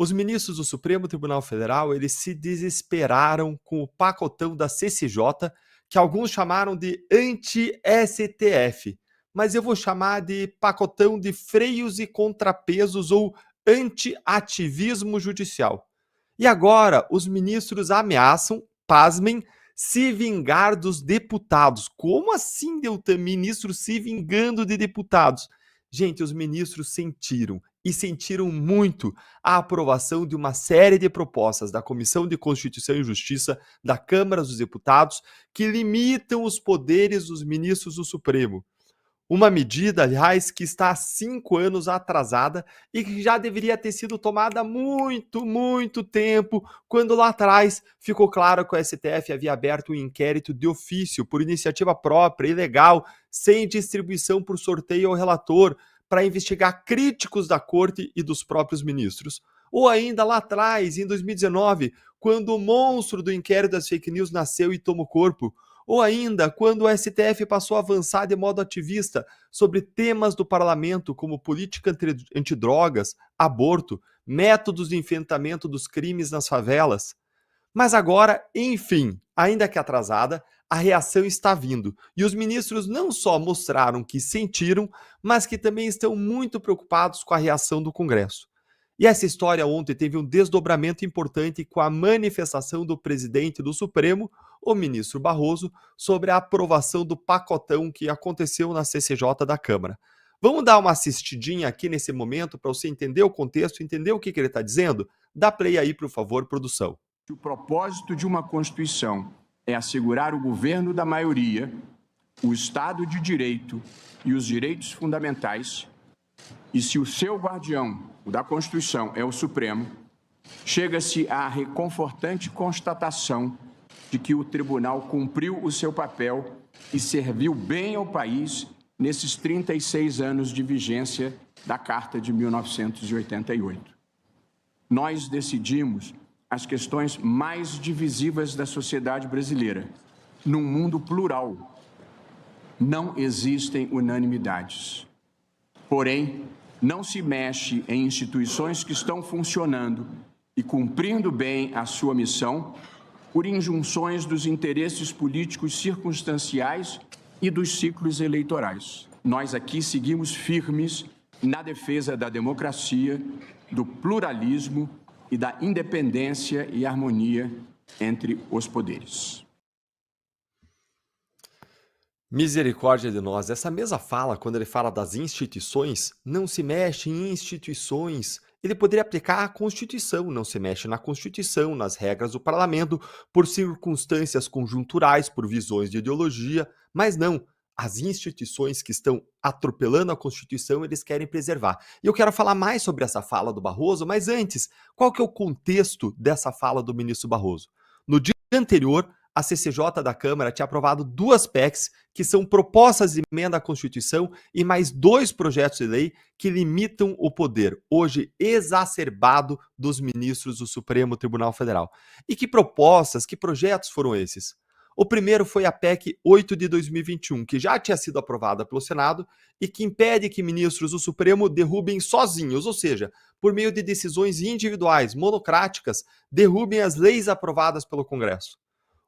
Os ministros do Supremo Tribunal Federal, eles se desesperaram com o pacotão da CCJ, que alguns chamaram de anti-STF, mas eu vou chamar de pacotão de freios e contrapesos ou anti-ativismo judicial. E agora, os ministros ameaçam, pasmem, se vingar dos deputados. Como assim, Deltan? Ministros se vingando de deputados? Gente, os ministros sentiram, e sentiram muito, a aprovação de uma série de propostas da Comissão de Constituição e Justiça da Câmara dos Deputados que limitam os poderes dos ministros do Supremo. Uma medida, aliás, que está há 5 anos atrasada e que já deveria ter sido tomada há muito tempo, quando lá atrás ficou claro que o STF havia aberto um inquérito de ofício, por iniciativa própria, ilegal, sem distribuição por sorteio ao relator, para investigar críticos da corte e dos próprios ministros. Ou ainda lá atrás, em 2019, quando o monstro do inquérito das fake news nasceu e tomou corpo. Ou ainda, quando o STF passou a avançar de modo ativista sobre temas do parlamento como política antidrogas, aborto, métodos de enfrentamento dos crimes nas favelas. Mas agora, enfim, ainda que atrasada, a reação está vindo. E os ministros não só mostraram que sentiram, mas que também estão muito preocupados com a reação do Congresso. E essa história ontem teve um desdobramento importante com a manifestação do presidente do Supremo, o ministro Barroso, sobre a aprovação do pacotão que aconteceu na CCJ da Câmara. Vamos dar uma assistidinha aqui nesse momento para você entender o contexto, entender o que ele está dizendo? Dá play aí, por favor, produção. O propósito de uma Constituição é assegurar o governo da maioria, o Estado de Direito e os direitos fundamentais. E se o seu guardião, o da Constituição, é o Supremo, chega-se à reconfortante constatação de que o Tribunal cumpriu o seu papel e serviu bem ao país nesses 36 anos de vigência da Carta de 1988. Nós decidimos as questões mais divisivas da sociedade brasileira. Num mundo plural, não existem unanimidades. Porém, não se mexe em instituições que estão funcionando e cumprindo bem a sua missão por injunções dos interesses políticos circunstanciais e dos ciclos eleitorais. Nós aqui seguimos firmes na defesa da democracia, do pluralismo e da independência e harmonia entre os poderes. Misericórdia de nós. Essa mesma fala, quando ele fala das instituições, não se mexe em instituições. Ele poderia aplicar à Constituição, não se mexe na Constituição, nas regras do parlamento, por circunstâncias conjunturais, por visões de ideologia, mas não. As instituições que estão atropelando a Constituição, eles querem preservar. E eu quero falar mais sobre essa fala do Barroso, mas antes, qual que é o contexto dessa fala do ministro Barroso? No dia anterior, a CCJ da Câmara tinha aprovado 2 PECs, que são propostas de emenda à Constituição, e mais 2 projetos de lei que limitam o poder, hoje exacerbado, dos ministros do Supremo Tribunal Federal. E que propostas, que projetos foram esses? O primeiro foi a PEC 8 de 2021, que já tinha sido aprovada pelo Senado e que impede que ministros do Supremo derrubem sozinhos, ou seja, por meio de decisões individuais, monocráticas, derrubem as leis aprovadas pelo Congresso.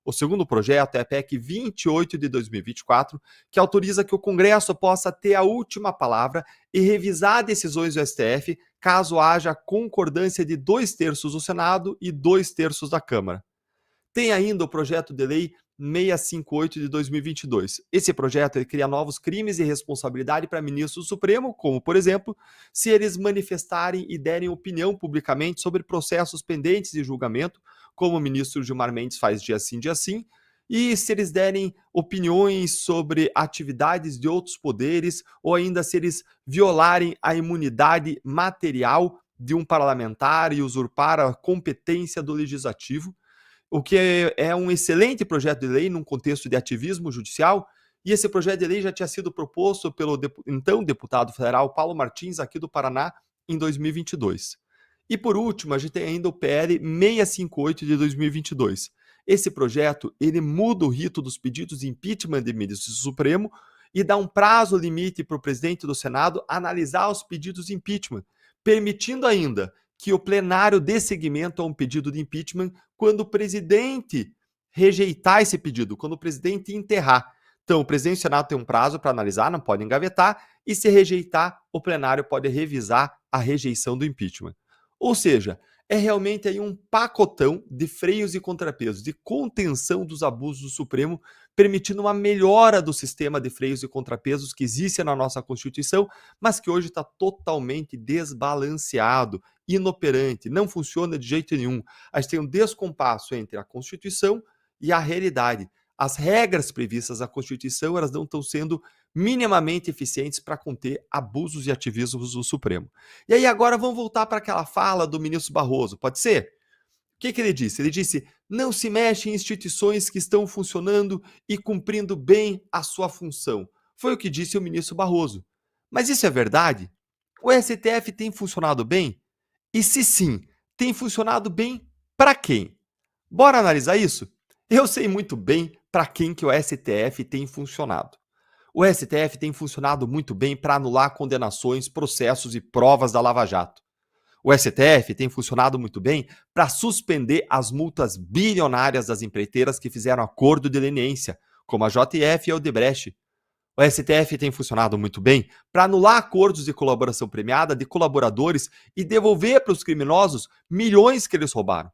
O segundo projeto é a PEC 28 de 2024, que autoriza que o Congresso possa ter a última palavra e revisar decisões do STF caso haja concordância de 2/3 do Senado e 2/3 da Câmara. Tem ainda o projeto de lei 658 de 2022. Esse projeto ele cria novos crimes de responsabilidade para ministros do Supremo, como, por exemplo, se eles manifestarem e derem opinião publicamente sobre processos pendentes de julgamento, como o ministro Gilmar Mendes faz dia sim, e se eles derem opiniões sobre atividades de outros poderes, ou ainda se eles violarem a imunidade material de um parlamentar e usurpar a competência do legislativo, o que é um excelente projeto de lei num contexto de ativismo judicial, e esse projeto de lei já tinha sido proposto pelo então deputado federal Paulo Martins, aqui do Paraná, em 2022. E por último, a gente tem ainda o PL 658 de 2022. Esse projeto, ele muda o rito dos pedidos de impeachment de ministros do Supremo e dá um prazo limite para o presidente do Senado analisar os pedidos de impeachment, permitindo ainda que o plenário dê seguimento a um pedido de impeachment quando o presidente rejeitar esse pedido, quando o presidente enterrar. Então, o presidente do Senado tem um prazo para analisar, não pode engavetar, e se rejeitar, o plenário pode revisar a rejeição do impeachment. Ou seja, é realmente aí um pacotão de freios e contrapesos, de contenção dos abusos do Supremo, permitindo uma melhora do sistema de freios e contrapesos que existe na nossa Constituição, mas que hoje está totalmente desbalanceado, inoperante, não funciona de jeito nenhum. A gente tem um descompasso entre a Constituição e a realidade. As regras previstas na Constituição, elas não estão sendo minimamente eficientes para conter abusos e ativismos do Supremo. E aí agora vamos voltar para aquela fala do ministro Barroso, pode ser? O que ele disse? Ele disse, não se mexe em instituições que estão funcionando e cumprindo bem a sua função. Foi o que disse o ministro Barroso. Mas isso é verdade? O STF tem funcionado bem? E se sim, tem funcionado bem para quem? Bora analisar isso? Eu sei muito bem para quem que o STF tem funcionado. O STF tem funcionado muito bem para anular condenações, processos e provas da Lava Jato. O STF tem funcionado muito bem para suspender as multas bilionárias das empreiteiras que fizeram acordo de leniência, como a JF e a Odebrecht. O STF tem funcionado muito bem para anular acordos de colaboração premiada de colaboradores e devolver para os criminosos milhões que eles roubaram.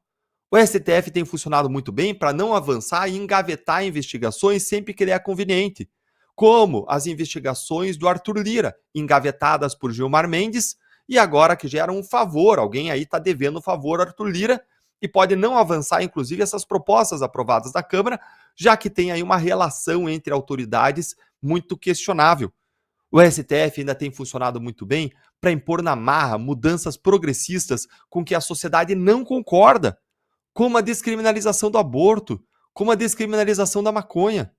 O STF tem funcionado muito bem para não avançar e engavetar investigações sempre que ele é conveniente, como as investigações do Arthur Lira, engavetadas por Gilmar Mendes, e agora que geram um favor, alguém aí está devendo um favor ao Arthur Lira, e pode não avançar, inclusive, essas propostas aprovadas da Câmara, já que tem aí uma relação entre autoridades muito questionável. O STF ainda tem funcionado muito bem para impor na marra mudanças progressistas com que a sociedade não concorda, como a descriminalização do aborto, como a descriminalização da maconha.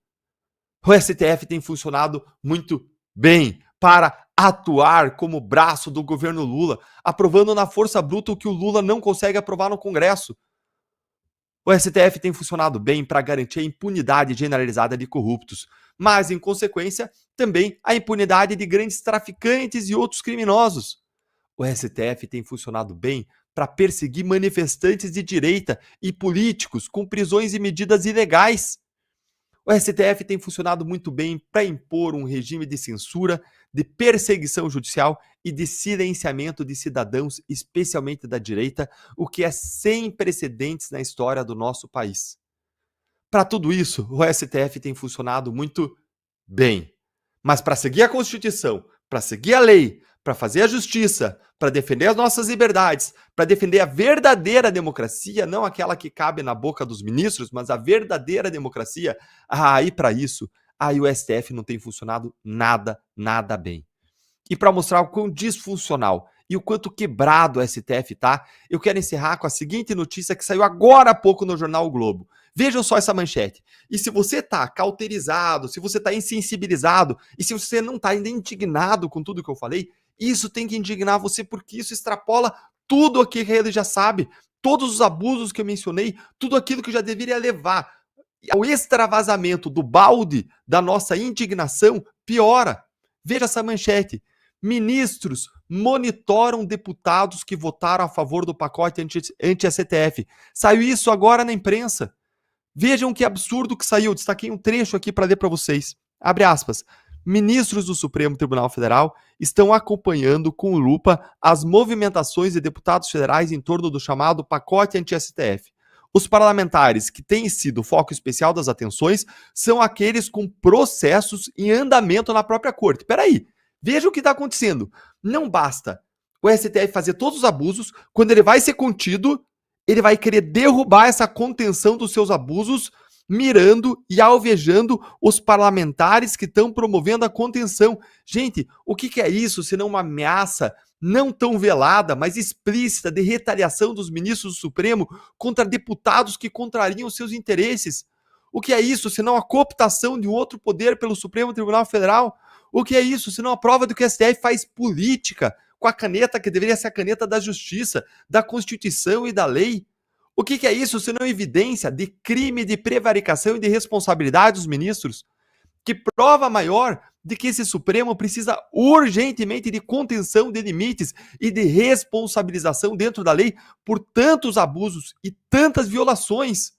O STF tem funcionado muito bem para atuar como braço do governo Lula, aprovando na força bruta o que o Lula não consegue aprovar no Congresso. O STF tem funcionado bem para garantir a impunidade generalizada de corruptos, mas, em consequência, também a impunidade de grandes traficantes e outros criminosos. O STF tem funcionado bem para perseguir manifestantes de direita e políticos com prisões e medidas ilegais. O STF tem funcionado muito bem para impor um regime de censura, de perseguição judicial e de silenciamento de cidadãos, especialmente da direita, o que é sem precedentes na história do nosso país. Para tudo isso, o STF tem funcionado muito bem. Mas para seguir a Constituição, para seguir a lei, para fazer a justiça, para defender as nossas liberdades, para defender a verdadeira democracia, não aquela que cabe na boca dos ministros, mas a verdadeira democracia, aí para isso, aí o STF não tem funcionado nada bem. E para mostrar o quão disfuncional e o quanto quebrado o STF tá, eu quero encerrar com a seguinte notícia que saiu agora há pouco no jornal O Globo. Vejam só essa manchete. E se você tá cauterizado, se você tá insensibilizado, e se você não tá ainda indignado com tudo que eu falei, isso tem que indignar você, porque isso extrapola tudo aquilo que ele já sabe, todos os abusos que eu mencionei, tudo aquilo que já deveria levar ao extravasamento do balde da nossa indignação, piora. Veja essa manchete. Ministros monitoram deputados que votaram a favor do pacote anti-STF. Saiu isso agora na imprensa. Vejam que absurdo que saiu. Destaquei um trecho aqui para ler para vocês. Abre aspas. Ministros do Supremo Tribunal Federal estão acompanhando com lupa as movimentações de deputados federais em torno do chamado pacote anti-STF. Os parlamentares que têm sido foco especial das atenções são aqueles com processos em andamento na própria corte. Peraí, veja o que está acontecendo. Não basta o STF fazer todos os abusos, quando ele vai ser contido, ele vai querer derrubar essa contenção dos seus abusos, mirando e alvejando os parlamentares que estão promovendo a contenção. Gente, o que é isso senão uma ameaça não tão velada, mas explícita de retaliação dos ministros do Supremo contra deputados que contrariam seus interesses? O que é isso senão a cooptação de um outro poder pelo Supremo Tribunal Federal? O que é isso senão a prova de que o STF faz política com a caneta que deveria ser a caneta da justiça, da Constituição e da lei? O que é isso senão evidência de crime de prevaricação e de responsabilidade dos ministros? Que prova maior de que esse Supremo precisa urgentemente de contenção de limites e de responsabilização dentro da lei por tantos abusos e tantas violações.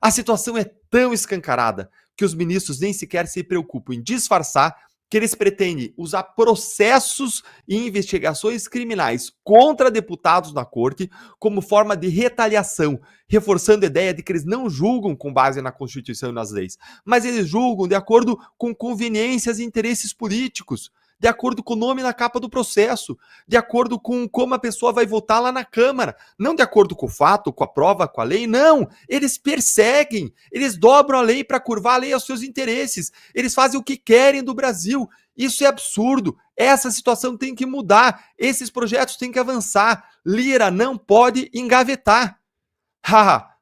A situação é tão escancarada que os ministros nem sequer se preocupam em disfarçar que eles pretendem usar processos e investigações criminais contra deputados na corte como forma de retaliação, reforçando a ideia de que eles não julgam com base na Constituição e nas leis, mas eles julgam de acordo com conveniências e interesses políticos, de acordo com o nome na capa do processo, de acordo com como a pessoa vai votar lá na Câmara, não de acordo com o fato, com a prova, com a lei, não. Eles perseguem, eles dobram a lei para curvar a lei aos seus interesses, eles fazem o que querem do Brasil. Isso é absurdo, essa situação tem que mudar, esses projetos têm que avançar, Lira não pode engavetar.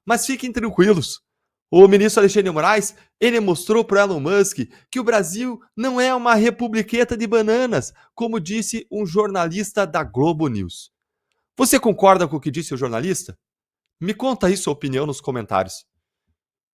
Mas fiquem tranquilos. O ministro Alexandre de Moraes, ele mostrou para Elon Musk que o Brasil não é uma republiqueta de bananas, como disse um jornalista da Globo News. Você concorda com o que disse o jornalista? Me conta aí sua opinião nos comentários.